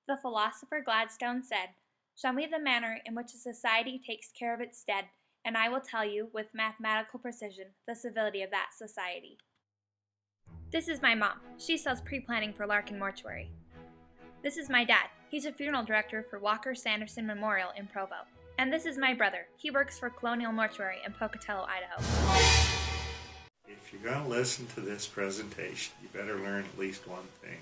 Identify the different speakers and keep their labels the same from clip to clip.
Speaker 1: The philosopher Gladstone said, "Show me the manner in which a society takes care of its dead, and I will tell you, with mathematical precision, the civility of that society." This is my mom. She sells pre-planning for Larkin Mortuary. This is my dad. He's a funeral director for Walker Sanderson Memorial in Provo. And this is my brother. He works for Colonial Mortuary in Pocatello, Idaho.
Speaker 2: If you're going to listen to this presentation, you better learn at least one thing.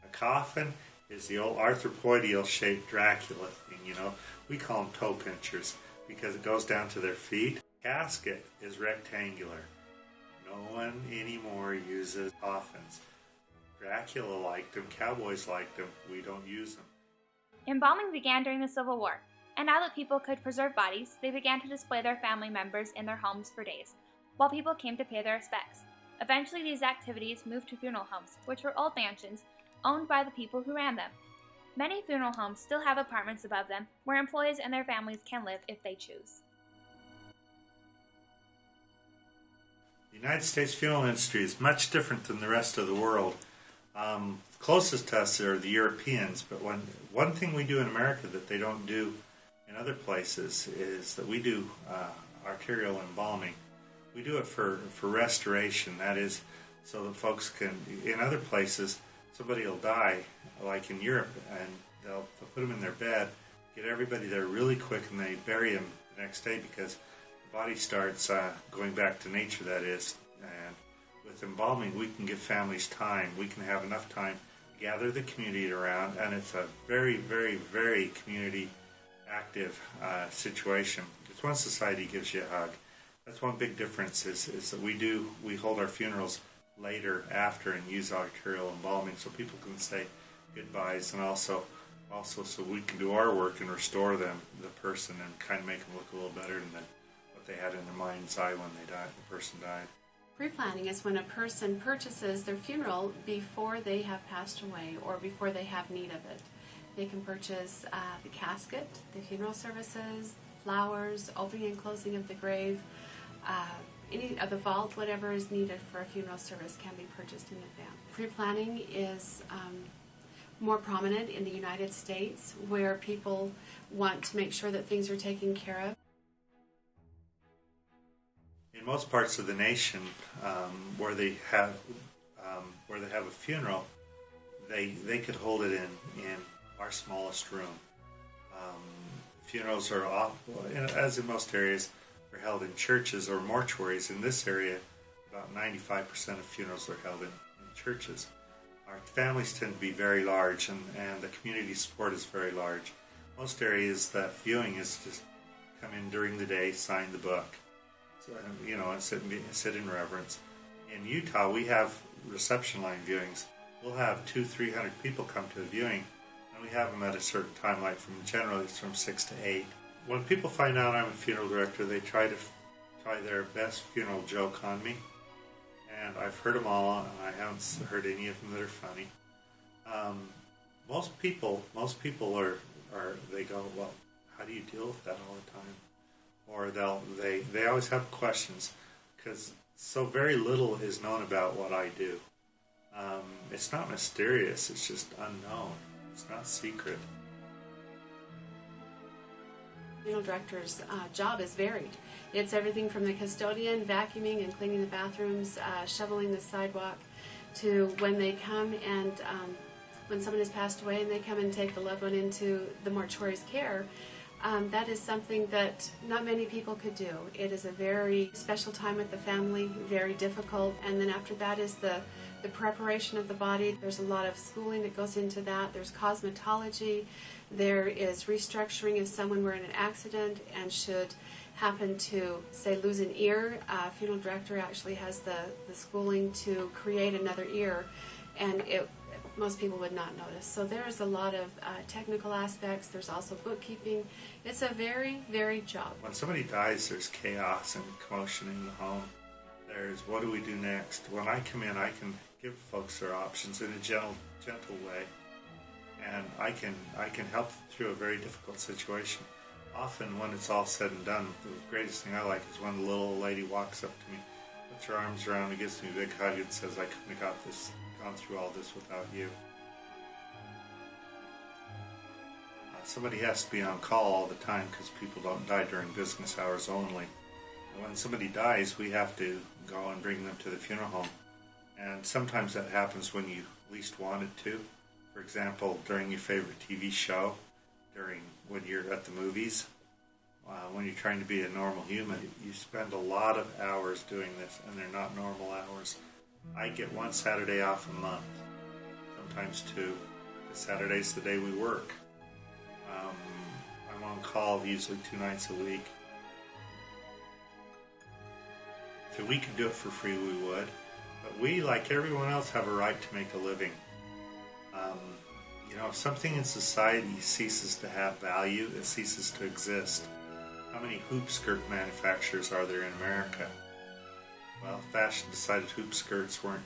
Speaker 2: A coffin is the old arthropoidal-shaped Dracula thing, We call them toe pinchers because it goes down to their feet. Casket is rectangular. No one anymore uses coffins. Dracula liked them, cowboys liked them, we don't use them.
Speaker 1: Embalming began during the Civil War, and now that people could preserve bodies, they began to display their family members in their homes for days, while people came to pay their respects. Eventually these activities moved to funeral homes, which were old mansions owned by the people who ran them. Many funeral homes still have apartments above them where employees and their families can live if they choose.
Speaker 2: The United States funeral industry is much different than the rest of the world. Closest to us are the Europeans, but one thing we do in America that they don't do in other places is that we do arterial embalming. We do it for restoration, that is, so that folks can, in other places, somebody will die, like in Europe, and they'll put them in their bed, get everybody there really quick, and they bury them the next day because the body starts going back to nature, that is. And with embalming, we can give families time. We can have enough time to gather the community around, and it's a very, very, very community active situation. It's one society gives you a hug. That's one big difference is that we hold our funerals later after and use arterial embalming so people can say goodbyes, and also so we can do our work and restore the person and kind of make them look a little better than what they had in their mind's eye when the person died.
Speaker 3: Pre-planning is when a person purchases their funeral before they have passed away or before they have need of it. They can purchase the casket, the funeral services, flowers, opening and closing of the grave, any of the vault, whatever is needed for a funeral service can be purchased in advance. Pre-planning is more prominent in the United States, where people want to make sure that things are taken care of.
Speaker 2: In most parts of the nation, where they have a funeral, they could hold it in our smallest room. Funerals are as in most areas, are held in churches or mortuaries. In this area, about 95% of funerals are held in churches. Our families tend to be very large, and the community support is very large. Most areas, that viewing is just come in during the day, sign the book, and sit in reverence. In Utah, we have reception line viewings. We'll have 200-300 people come to the viewing, and we have them at a certain time, like generally it's from 6 to 8. When people find out I'm a funeral director, they try their best funeral joke on me, and I've heard them all, and I haven't heard any of them that are funny. Most people they go, well, how do you deal with that all the time? Or they always have questions because so very little is known about what I do. It's not mysterious; it's just unknown. It's not secret.
Speaker 3: Funeral director's job is varied. It's everything from the custodian, vacuuming and cleaning the bathrooms, shoveling the sidewalk, to when they come and when someone has passed away and they come and take the loved one into the mortuary's care. That is something that not many people could do. It is a very special time with the family, very difficult, and then after that is the preparation of the body. There's a lot of schooling that goes into that. There's cosmetology. There is restructuring if someone were in an accident and should happen to, say, lose an ear. A funeral director actually has the schooling to create another ear, and most people would not notice. So there's a lot of technical aspects. There's also bookkeeping. It's a very varied job.
Speaker 2: When somebody dies, there's chaos and commotion in the home. There's what do we do next? When I come in, I can give folks their options in a gentle way, and I can help them through a very difficult situation. Often, when it's all said and done, the greatest thing I like is when the little lady walks up to me, puts her arms around me, gives me a big hug, and says, "I couldn't have gone through all this without you." somebody has to be on call all the time because people don't die during business hours only. And when somebody dies, we have to go and bring them to the funeral home. And sometimes that happens when you least want it to. For example, during your favorite TV show, when you're at the movies, when you're trying to be a normal human, you spend a lot of hours doing this, and they're not normal hours. I get one Saturday off a month, sometimes two. Saturday's the day we work. I'm on call usually 2 nights a week. If we could do it for free, we would. But we, like everyone else, have a right to make a living. If something in society ceases to have value, it ceases to exist. How many hoop skirt manufacturers are there in America? Well, fashion decided hoop skirts weren't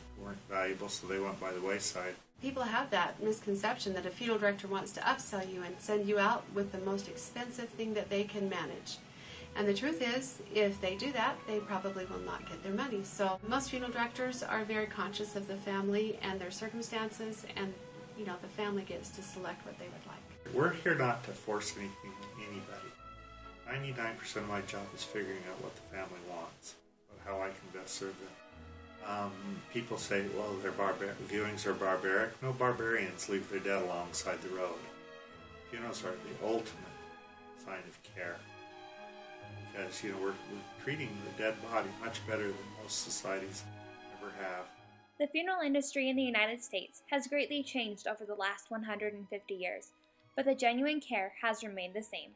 Speaker 2: valuable, so they went by the wayside.
Speaker 3: People have that misconception that a funeral director wants to upsell you and send you out with the most expensive thing that they can manage. And the truth is, if they do that, they probably will not get their money. So most funeral directors are very conscious of the family and their circumstances, and the family gets to select what they would like.
Speaker 2: We're here not to force anything on anybody. 99% of my job is figuring out what the family wants, how I can best serve them. People say, well, viewings are barbaric. No barbarians leave their dead alongside the road. Funerals are the ultimate sign of care. Because, we're treating the dead body much better than most societies ever have.
Speaker 1: The funeral industry in the United States has greatly changed over the last 150 years, but the genuine care has remained the same.